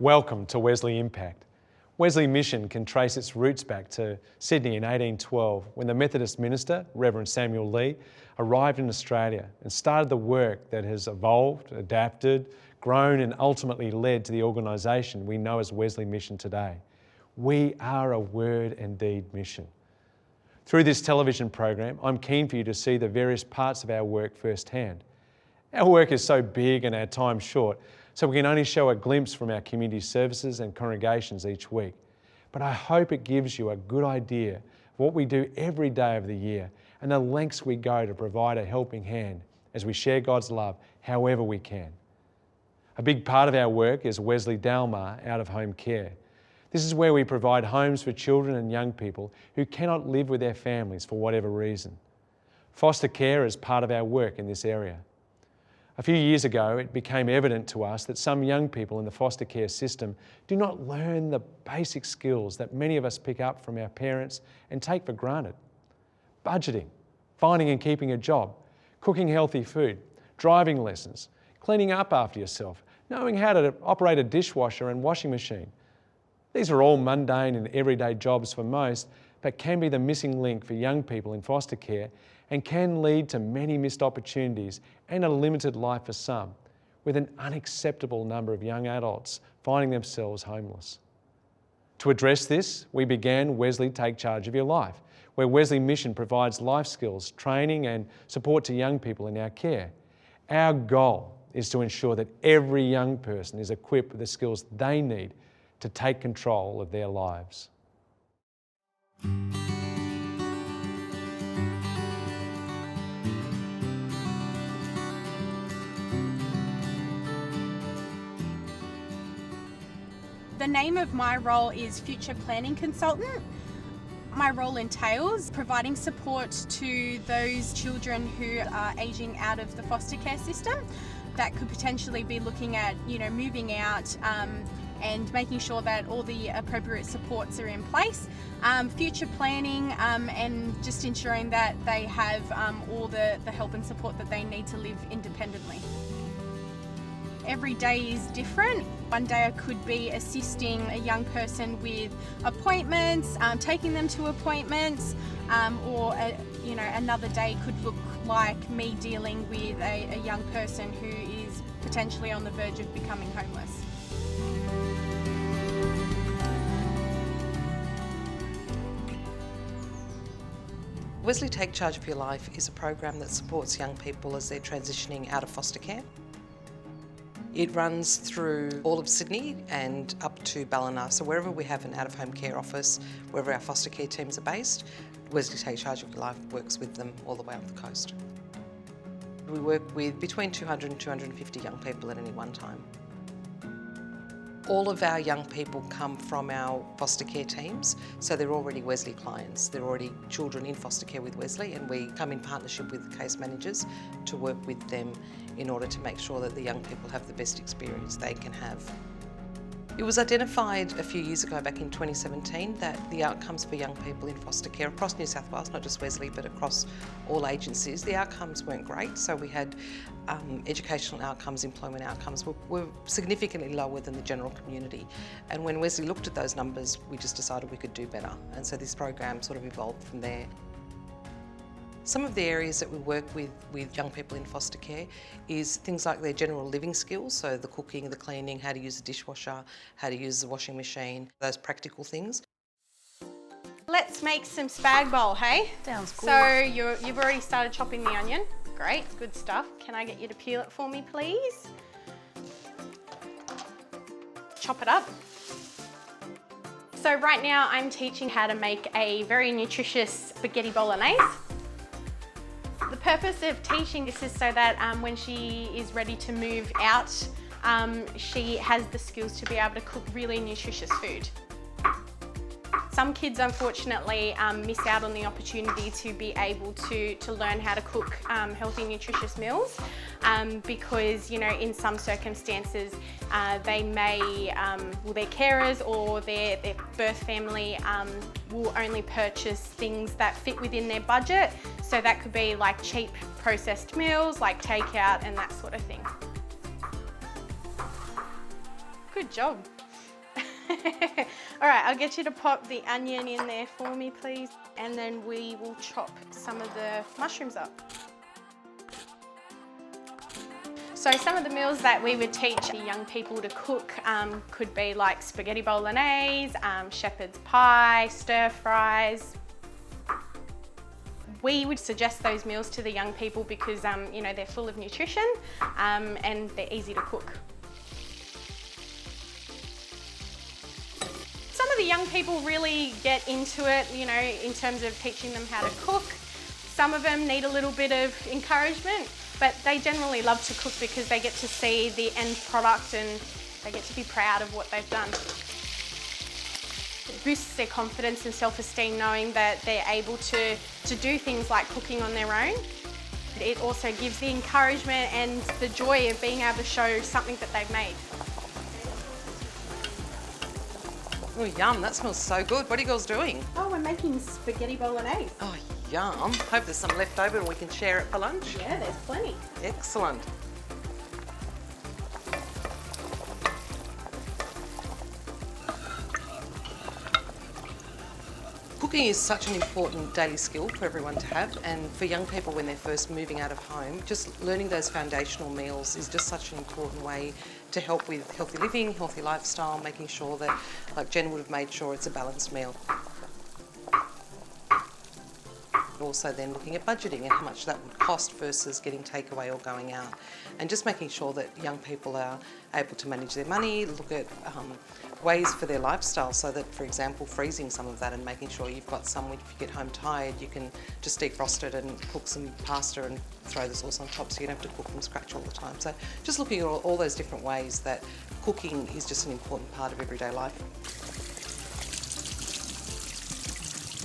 Welcome to Wesley Impact. Wesley Mission can trace its roots back to Sydney in 1812 when the Methodist minister, Rev Samuel Lee, arrived in Australia and started the work that has evolved, adapted, grown and ultimately led to the organisation we know as Wesley Mission today. We are a word and deed mission. Through this television program, I'm keen for you to see the various parts of our work firsthand. Our work is so big and our time short, so we can only show a glimpse from our community services and congregations each week. But I hope it gives you a good idea of what we do every day of the year and the lengths we go to provide a helping hand as we share God's love however we can. A big part of our work is Wesley Dalmar out-of-home care. This is where we provide homes for children and young people who cannot live with their families for whatever reason. Foster care is part of our work in this area. A few years ago, it became evident to us that some young people in the foster care system do not learn the basic skills that many of us pick up from our parents and take for granted. Budgeting, finding and keeping a job, cooking healthy food, driving lessons, cleaning up after yourself, knowing how to operate a dishwasher and washing machine. These are all mundane and everyday jobs for most, but can be the missing link for young people in foster care and can lead to many missed opportunities and a limited life for some, with an unacceptable number of young adults finding themselves homeless. To address this, we began Wesley Take Charge of Your Life, where Wesley Mission provides life skills, training and support to young people in our care. Our goal is to ensure that every young person is equipped with the skills they need to take control of their lives. The name of my role is Future Planning Consultant. My role entails providing support to those children who are ageing out of the foster care system. That could potentially be looking at, moving out and making sure that all the appropriate supports are in place. Future planning and just ensuring that they have all the help and support that they need to live independently. Every day is different. One day I could be assisting a young person with appointments, taking them to appointments, or another day could look like me dealing with a young person who is potentially on the verge of becoming homeless. Wesley Take Charge of Your Life is a program that supports young people as they're transitioning out of foster care. It runs through all of Sydney and up to Ballina, so wherever we have an out-of-home care office, wherever our foster care teams are based, Wesley Take Charge of Your Life works with them all the way up the coast. We work with between 200 and 250 young people at any one time. All of our young people come from our foster care teams, so they're already Wesley clients. They're already children in foster care with Wesley, and we come in partnership with case managers to work with them in order to make sure that the young people have the best experience they can have. It was identified a few years ago, back in 2017, that the outcomes for young people in foster care across New South Wales, not just Wesley, but across all agencies, the outcomes weren't great. So we had educational outcomes, employment outcomes were significantly lower than the general community. And when Wesley looked at those numbers, we just decided we could do better. And so this program sort of evolved from there. Some of the areas that we work with young people in foster care is things like their general living skills, so the cooking, the cleaning, how to use the dishwasher, how to use the washing machine, those practical things. Let's make some spag bol, hey? Sounds good. So you've already started chopping the onion. Great, good stuff. Can I get you to peel it for me, please? Chop it up. So right now I'm teaching how to make a very nutritious spaghetti bolognese. The purpose of teaching this is so that when she is ready to move out, she has the skills to be able to cook really nutritious food. Some kids unfortunately miss out on the opportunity to be able to learn how to cook healthy, nutritious meals because, in some circumstances they may, their carers or their birth family will only purchase things that fit within their budget. So that could be like cheap processed meals, like takeout and that sort of thing. Good job. All right, I'll get you to pop the onion in there for me, please. And then we will chop some of the mushrooms up. So some of the meals that we would teach the young people to cook could be like spaghetti bolognese, shepherd's pie, stir fries. We would suggest those meals to the young people because you know, they're full of nutrition and they're easy to cook. Some of the young people really get into it, you know, in terms of teaching them how to cook. Some of them need a little bit of encouragement, but they generally love to cook because they get to see the end product and they get to be proud of what they've done. It boosts their confidence and self-esteem knowing that they're able to do things like cooking on their own. It also gives the encouragement and the joy of being able to show something that they've made. Oh, yum, that smells so good. What are you girls doing? Oh, we're making spaghetti bolognese. Oh, yum. Hope there's some left over and we can share it for lunch. Yeah, there's plenty. Excellent. Cooking is such an important daily skill for everyone to have, and for young people when they're first moving out of home, just learning those foundational meals is just such an important way to help with healthy living, healthy lifestyle, making sure that, like Jen would have made sure it's a balanced meal. Also then looking at budgeting and how much that would cost versus getting takeaway or going out, and just making sure that young people are able to manage their money, look at ways for their lifestyle, so that, for example, freezing some of that and making sure you've got some, if you get home tired, you can just defrost it and cook some pasta and throw the sauce on top so you don't have to cook from scratch all the time. So just looking at all those different ways that cooking is just an important part of everyday life.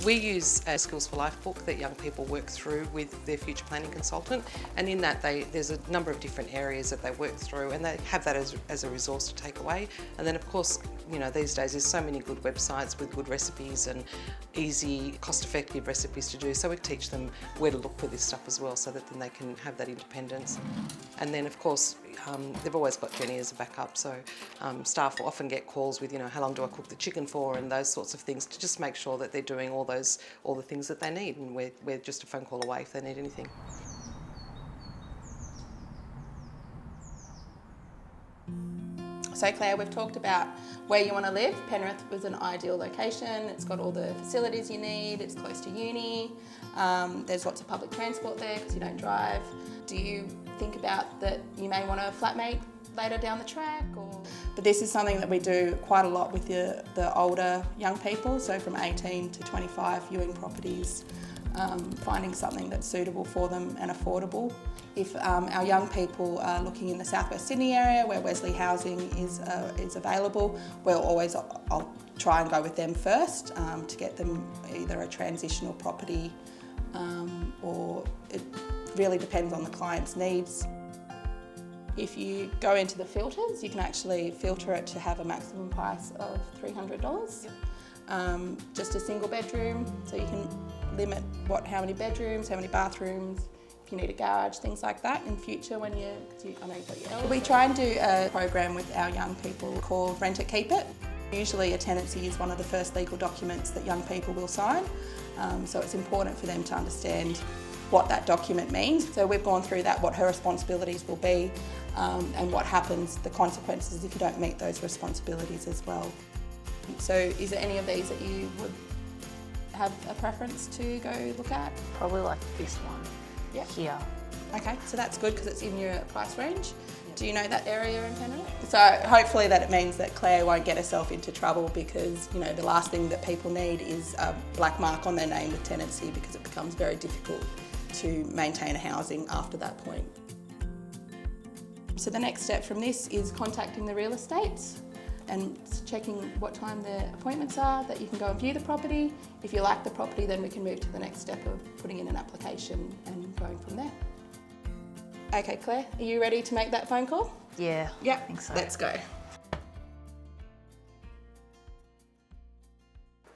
We use a Skills for Life book that young people work through with their future planning consultant, and in that there's a number of different areas that they work through, and they have that as a resource to take away. And then of course, you know, these days there's so many good websites with good recipes and easy, cost-effective recipes to do, so we teach them where to look for this stuff as well, so that then they can have that independence. And then of course, they've always got Jenny as a backup, so staff will often get calls with, you know, how long do I cook the chicken for, and those sorts of things, to just make sure that they're doing all the things that they need, and we're just a phone call away if they need anything. So Claire, we've talked about where you want to live. Penrith was an ideal location. It's got all the facilities you need. It's close to uni. There's lots of public transport there because you don't drive. Do you think about that you may want a flatmate later down the track? But this is something that we do quite a lot with the older young people, so from 18 to 25, viewing properties, finding something that's suitable for them and affordable. If our young people are looking in the southwest Sydney area where Wesley housing is available, I'll try and go with them first to get them either a transitional property or it really depends on the client's needs. If you go into the filters, you can actually filter it to have a maximum price of $300. Yep. Just a single bedroom, so you can limit how many bedrooms, how many bathrooms, if you need a garage, things like that in future when I know you've got your elders. We try and do a program with our young people called Rent It, Keep It. Usually a tenancy is one of the first legal documents that young people will sign, so it's important for them to understand what that document means. So we've gone through that, what her responsibilities will be, and what happens, the consequences if you don't meet those responsibilities as well. So is there any of these that you would have a preference to go look at? Probably like this one. Yep. Here. Okay, so that's good because it's in your price range. Yep. Do you know that area in Penrith? So hopefully that it means that Claire won't get herself into trouble, because you know the last thing that people need is a black mark on their name with tenancy, because it becomes very difficult to maintain housing after that point. So the next step from this is contacting the real estates and checking what time their appointments are, that you can go and view the property. If you like the property, then we can move to the next step of putting in an application and going from there. Okay, Claire, are you ready to make that phone call? Yeah, Yep, I think so. Let's go.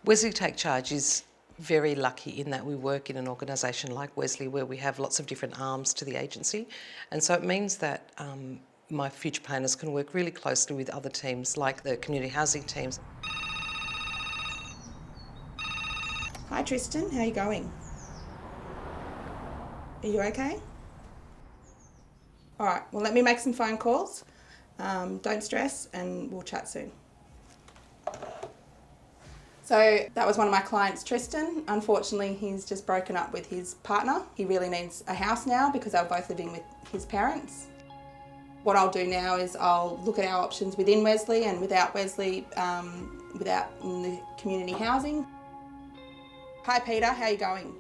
Wesley Take Charge is very lucky in that we work in an organisation like Wesley where we have lots of different arms to the agency, and so it means that my future planners can work really closely with other teams like the community housing teams. Hi Tristan, how are you going? Are you okay? All right, well let me make some phone calls. Don't stress and we'll chat soon. So that was one of my clients, Tristan. Unfortunately, he's just broken up with his partner. He really needs a house now because they're both living with his parents. What I'll do now is I'll look at our options within Wesley and without Wesley, without in the community housing. Hi Peter, how are you going?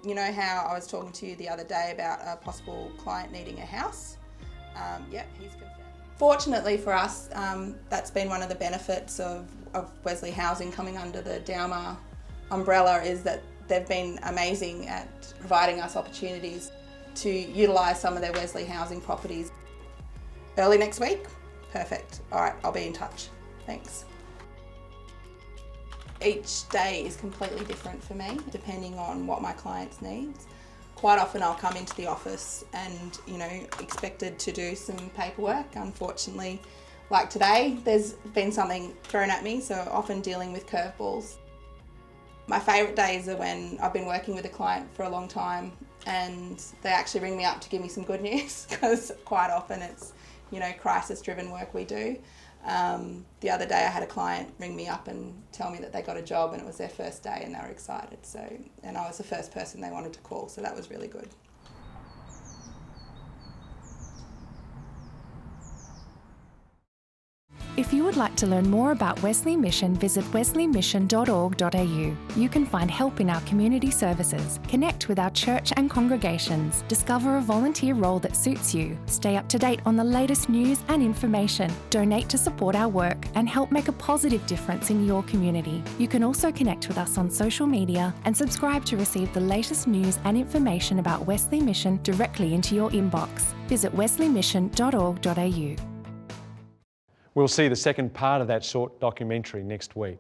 You know how I was talking to you the other day about a possible client needing a house? Yep, he's confirmed. Fortunately for us, that's been one of the benefits of Wesley Housing coming under the Dauma umbrella, is that they've been amazing at providing us opportunities to utilise some of their Wesley Housing properties. Early next week? Perfect. All right, I'll be in touch. Thanks. Each day is completely different for me, depending on what my client's needs. Quite often I'll come into the office and, expected to do some paperwork. Unfortunately, like today, there's been something thrown at me, so often dealing with curveballs. My favourite days are when I've been working with a client for a long time and they actually ring me up to give me some good news, because quite often it's, crisis-driven work we do. The other day I had a client ring me up and tell me that they got a job and it was their first day and they were excited. And I was the first person they wanted to call, so that was really good. If you would like to learn more about Wesley Mission, visit wesleymission.org.au. You can find help in our community services, connect with our church and congregations, discover a volunteer role that suits you, stay up to date on the latest news and information, donate to support our work, and help make a positive difference in your community. You can also connect with us on social media and subscribe to receive the latest news and information about Wesley Mission directly into your inbox. Visit wesleymission.org.au. We'll see the second part of that short documentary next week.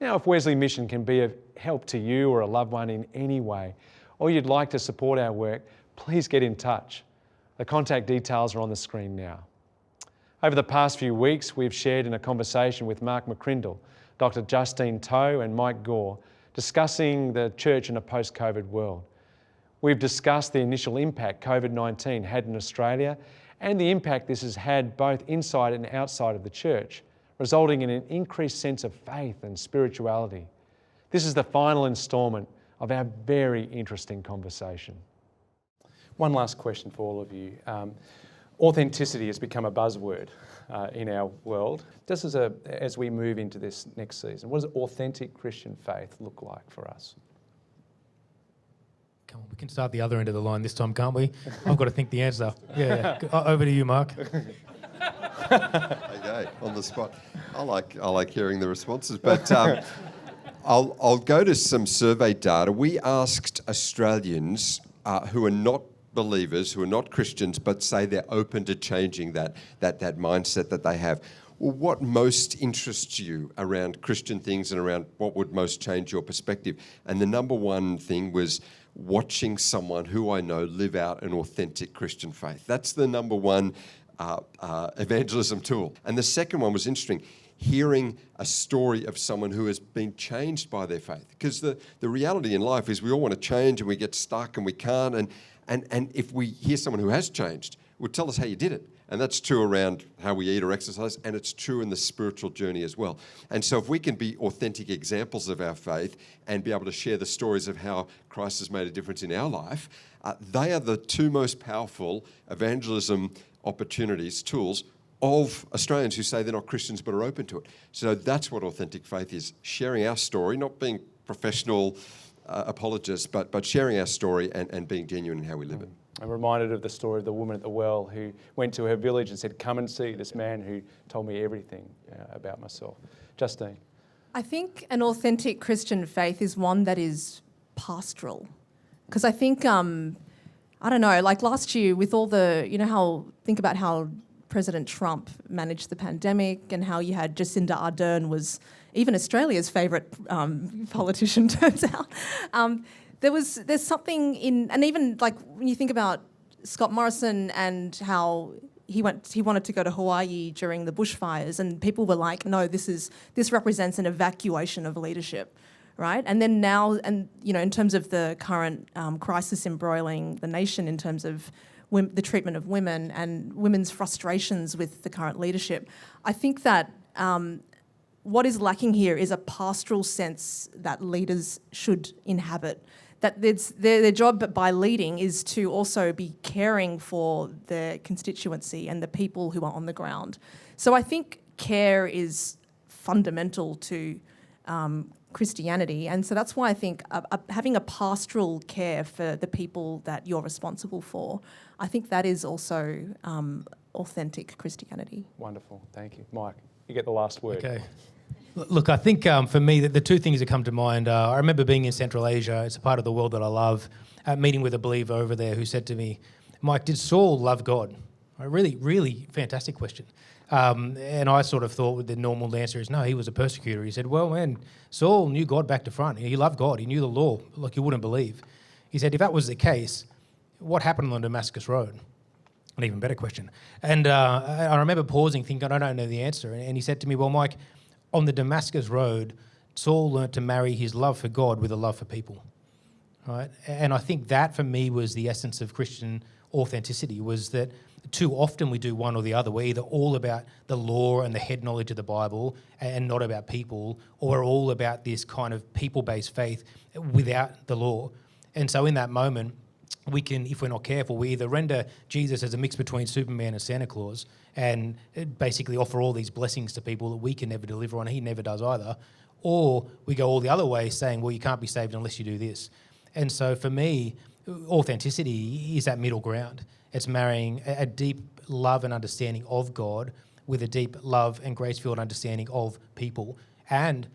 Now, if Wesley Mission can be of help to you or a loved one in any way, or you'd like to support our work, please get in touch. The contact details are on the screen now. Over the past few weeks, we've shared in a conversation with Mark McCrindle, Dr. Justine Toe and Mike Gore, discussing the church in a post-COVID world. We've discussed the initial impact COVID-19 had in Australia and the impact this has had both inside and outside of the church, resulting in an increased sense of faith and spirituality. This is the final instalment of our very interesting conversation. One last question for all of you. Authenticity has become a buzzword in our world. Just as we move into this next season, what does authentic Christian faith look like for us? Come on, we can start the other end of the line this time, can't we? I've got to think the answer. Yeah. Over to you, Mark. Okay, on the spot. I like hearing the responses, but I'll go to some survey data. We asked Australians who are not believers, who are not Christians, but say they're open to changing that mindset that they have. Well, what most interests you around Christian things and around what would most change your perspective? And the number one thing was watching someone who I know live out an authentic Christian faith. That's the number one evangelism tool. And the second one was interesting, hearing a story of someone who has been changed by their faith. Because the reality in life is we all want to change and we get stuck and we can't. And if we hear someone who has changed, it would tell us how you did it. And that's true around how we eat or exercise, and it's true in the spiritual journey as well. And so if we can be authentic examples of our faith and be able to share the stories of how Christ has made a difference in our life, they are the two most powerful evangelism opportunities, tools of Australians who say they're not Christians but are open to it. So that's what authentic faith is, sharing our story, not being professional apologists, but sharing our story and being genuine in how we live it. I'm reminded of the story of the woman at the well who went to her village and said, "Come and see this man who told me everything about myself." Justine. I think an authentic Christian faith is one that is pastoral. Because I think, I don't know, like last year with all the, think about how President Trump managed the pandemic and how you had Jacinda Ardern was even Australia's favourite politician, turns out. There's something in, and even like when you think about Scott Morrison and how he wanted to go to Hawaii during the bushfires, and people were like, no, this represents an evacuation of leadership, right? And then now, and in terms of the current crisis embroiling the nation in terms of the treatment of women and women's frustrations with the current leadership, I think that what is lacking here is a pastoral sense that leaders should inhabit. That their job by leading is to also be caring for their constituency and the people who are on the ground. So I think care is fundamental to Christianity, and so that's why I think having a pastoral care for the people that you're responsible for, I think that is also authentic Christianity. Wonderful, thank you. Mike, you get the last word. Okay. Look, I think for me, the two things that come to mind, I remember being in Central Asia. It's a part of the world that I love, meeting with a believer over there who said to me, Mike, did Saul love God? A really, really fantastic question. And I sort of thought the normal answer is no, he was a persecutor. He said, well, man, Saul knew God back to front. He loved God. He knew the law like you wouldn't believe. He said, if that was the case, what happened on Damascus Road? An even better question. And I remember pausing, thinking, I don't know the answer. And he said to me, well, Mike, on the Damascus Road, Saul learnt to marry his love for God with a love for people, right? And I think that for me was the essence of Christian authenticity, was that too often we do one or the other. We're either all about the law and the head knowledge of the Bible and not about people, or we're all about this kind of people-based faith without the law. And so in that moment, we can, if we're not careful, we either render Jesus as a mix between Superman and Santa Claus and basically offer all these blessings to people that we can never deliver on, he never does either, or we go all the other way saying, well, you can't be saved unless you do this. And so for me, authenticity is that middle ground. It's marrying a deep love and understanding of God with a deep love and grace-filled understanding of people. And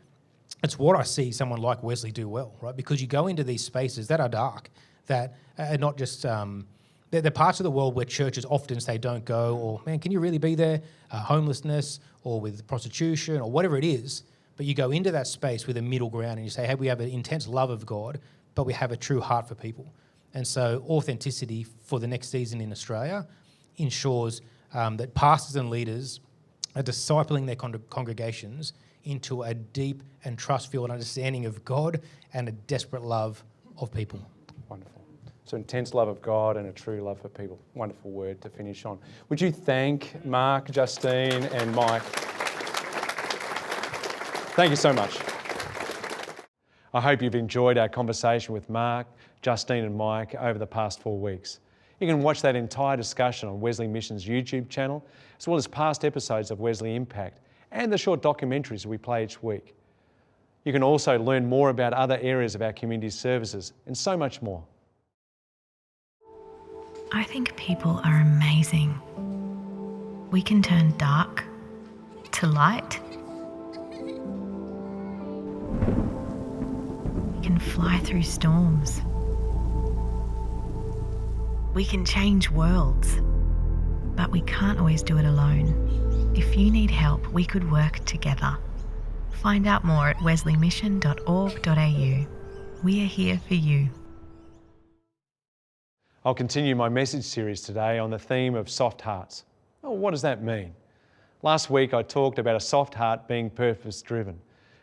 it's what I see someone like Wesley do well, right? Because you go into these spaces that are dark, that are not just... They're parts of the world where churches often say don't go, or, man, can you really be there? Homelessness, or with prostitution, or whatever it is. But you go into that space with a middle ground and you say, hey, we have an intense love of God, but we have a true heart for people. And so authenticity for the next season in Australia ensures that pastors and leaders are discipling their congregations into a deep and trust-filled understanding of God and a desperate love of people. Wonderful. So intense love of God and a true love for people. Wonderful word to finish on. Would you thank Mark, Justine and Mike? Thank you so much. I hope you've enjoyed our conversation with Mark, Justine and Mike over the past 4 weeks. You can watch that entire discussion on Wesley Mission's YouTube channel, as well as past episodes of Wesley Impact and the short documentaries we play each week. You can also learn more about other areas of our community services and so much more. I think people are amazing. We can turn dark to light. We can fly through storms. We can change worlds, but we can't always do it alone. If you need help, we could work together. Find out more at wesleymission.org.au. We are here for you. I'll continue my message series today on the theme of soft hearts. Well, what does that mean? Last week I talked about a soft heart being purpose-driven.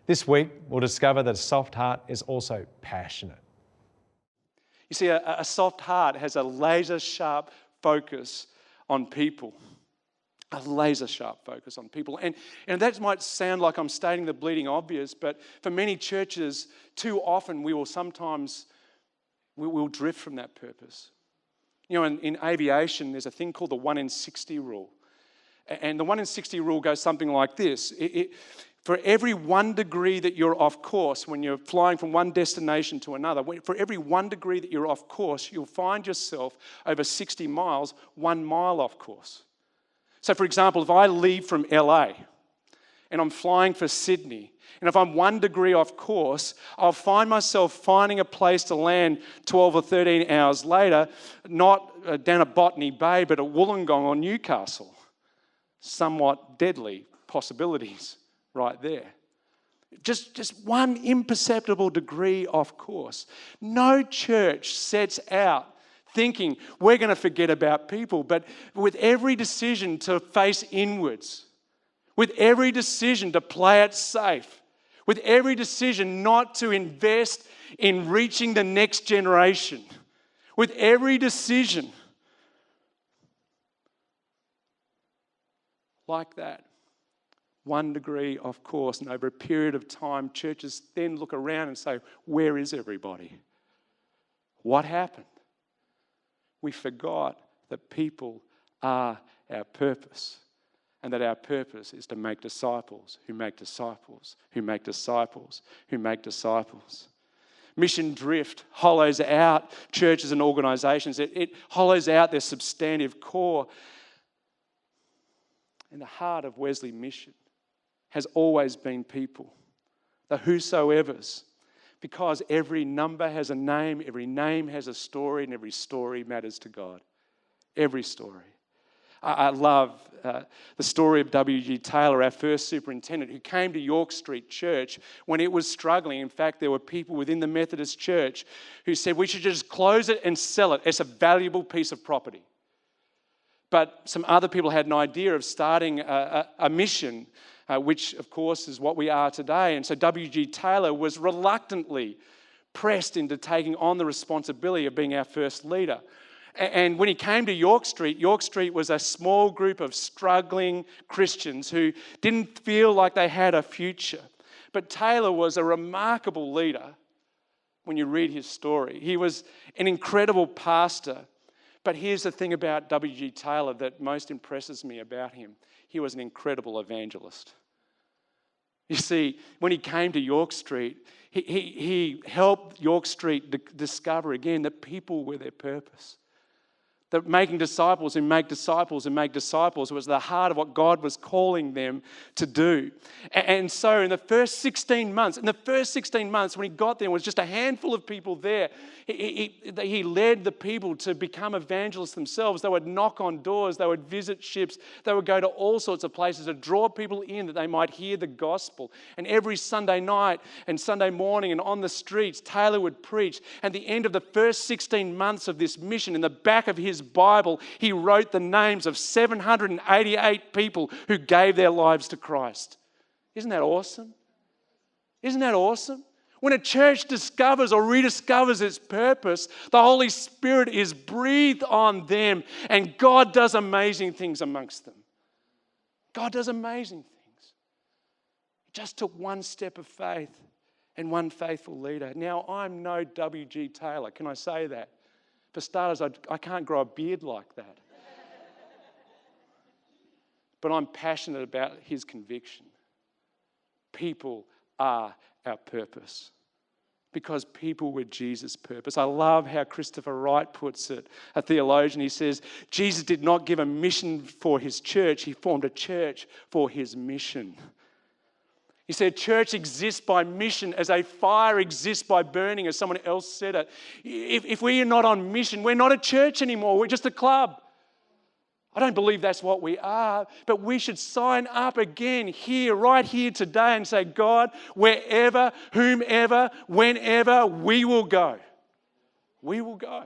This week we'll discover that a soft heart is also passionate. You see, a soft heart has a laser-sharp focus on people. A laser-sharp focus on people. And that might sound like I'm stating the bleeding obvious, but for many churches, too often we'll drift from that purpose. You know, in aviation, there's a thing called the 1 in 60 rule. And the 1 in 60 rule goes something like this. For every 1 degree that you're off course, when you're flying from one destination to another, for every 1 degree that you're off course, you'll find yourself over 60 miles, 1 mile off course. So, for example, if I leave from LA and I'm flying for Sydney, and if I'm 1 degree off course, I'll find myself finding a place to land 12 or 13 hours later, not down at Botany Bay, but at Wollongong or Newcastle. Somewhat deadly possibilities right there. Just 1 imperceptible degree off course. No church sets out thinking we're going to forget about people, but with every decision to face inwards, with every decision to play it safe, with every decision not to invest in reaching the next generation, with every decision like that. 1 degree off course, and over a period of time, churches then look around and say, where is everybody? What happened? We forgot that people are our purpose, and that our purpose is to make disciples who make disciples, who make disciples, who make disciples. Mission drift hollows out churches and organisations. It hollows out their substantive core. And the heart of Wesley Mission has always been people, the whosoevers, because every number has a name, every name has a story, and every story matters to God. Every story. I love the story of W.G. Taylor, our first superintendent, who came to York Street Church when it was struggling. In fact, there were people within the Methodist Church who said we should just close it and sell it. It's a valuable piece of property. But some other people had an idea of starting a mission, which, of course, is what we are today. And so W.G. Taylor was reluctantly pressed into taking on the responsibility of being our first leader. And when he came to York Street was a small group of struggling Christians who didn't feel like they had a future. But Taylor was a remarkable leader when you read his story. He was an incredible pastor. But here's the thing about W.G. Taylor that most impresses me about him. He was an incredible evangelist. You see, when he came to York Street, he helped York Street discover again that people were their purpose. That making disciples who make disciples who make disciples was the heart of what God was calling them to do. And so in the first 16 months, when he got there, it was just a handful of people there. He led the people to become evangelists themselves. They would knock on doors, they would visit ships, they would go to all sorts of places to draw people in that they might hear the gospel. And every Sunday night and Sunday morning and on the streets, Taylor would preach. At the end of the first 16 months of this mission, in the back of his Bible, he wrote the names of 788 people who gave their lives to Christ. Isn't that awesome? Isn't that awesome? When a church discovers or rediscovers its purpose, the Holy Spirit is breathed on them and God does amazing things amongst them. God does amazing things. It just took one step of faith and one faithful leader. Now, I'm no W.G. Taylor. Can I say that? For starters, I can't grow a beard like that. But I'm passionate about his conviction. People are our purpose. Because people were Jesus' purpose. I love how Christopher Wright puts it, a theologian. He says, Jesus did not give a mission for his church, he formed a church for his mission. He said, church exists by mission as a fire exists by burning, as someone else said it. If we are not on mission, we're not a church anymore, we're just a club. I don't believe that's what we are, but we should sign up again here, right here today and say, God, wherever, whomever, whenever, we will go. We will go.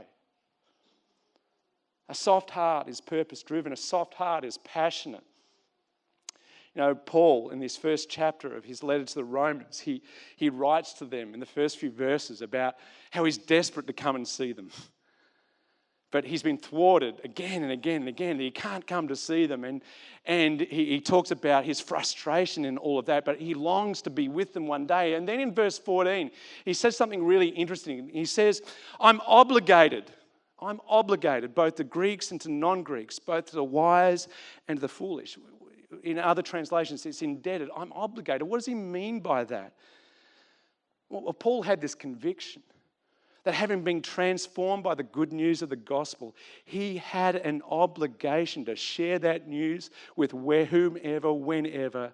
A soft heart is purpose-driven. A soft heart is passionate. You know, Paul, in this first chapter of his letter to the Romans, he writes to them in the first few verses about how he's desperate to come and see them. But he's been thwarted again and again and again. He can't come to see them. And he talks about his frustration in all of that, but he longs to be with them one day. And then in verse 14, he says something really interesting. He says, I'm obligated both to Greeks and to non-Greeks, both to the wise and to the foolish. In other translations, it's indebted. I'm obligated. What does he mean by that? Well, Paul had this conviction that having been transformed by the good news of the gospel, he had an obligation to share that news with whomever, whenever,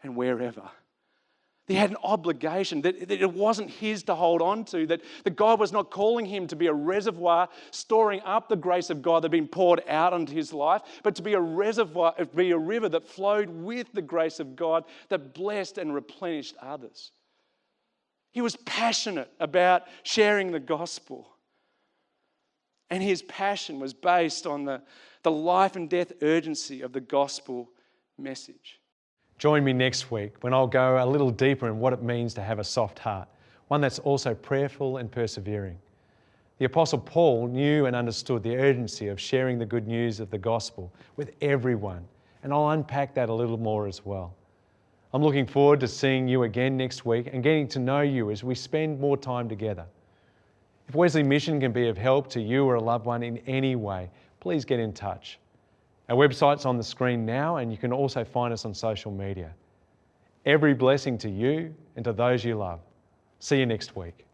and wherever. He had an obligation that it wasn't his to hold on to, that God was not calling him to be a reservoir storing up the grace of God that had been poured out into his life, but to be a reservoir, be a river that flowed with the grace of God that blessed and replenished others. He was passionate about sharing the gospel. And his passion was based on the life and death urgency of the gospel message. Join me next week when I'll go a little deeper in what it means to have a soft heart, one that's also prayerful and persevering. The Apostle Paul knew and understood the urgency of sharing the good news of the gospel with everyone, and I'll unpack that a little more as well. I'm looking forward to seeing you again next week and getting to know you as we spend more time together. If Wesley Mission can be of help to you or a loved one in any way, please get in touch. Our website's on the screen now, and you can also find us on social media. Every blessing to you and to those you love. See you next week.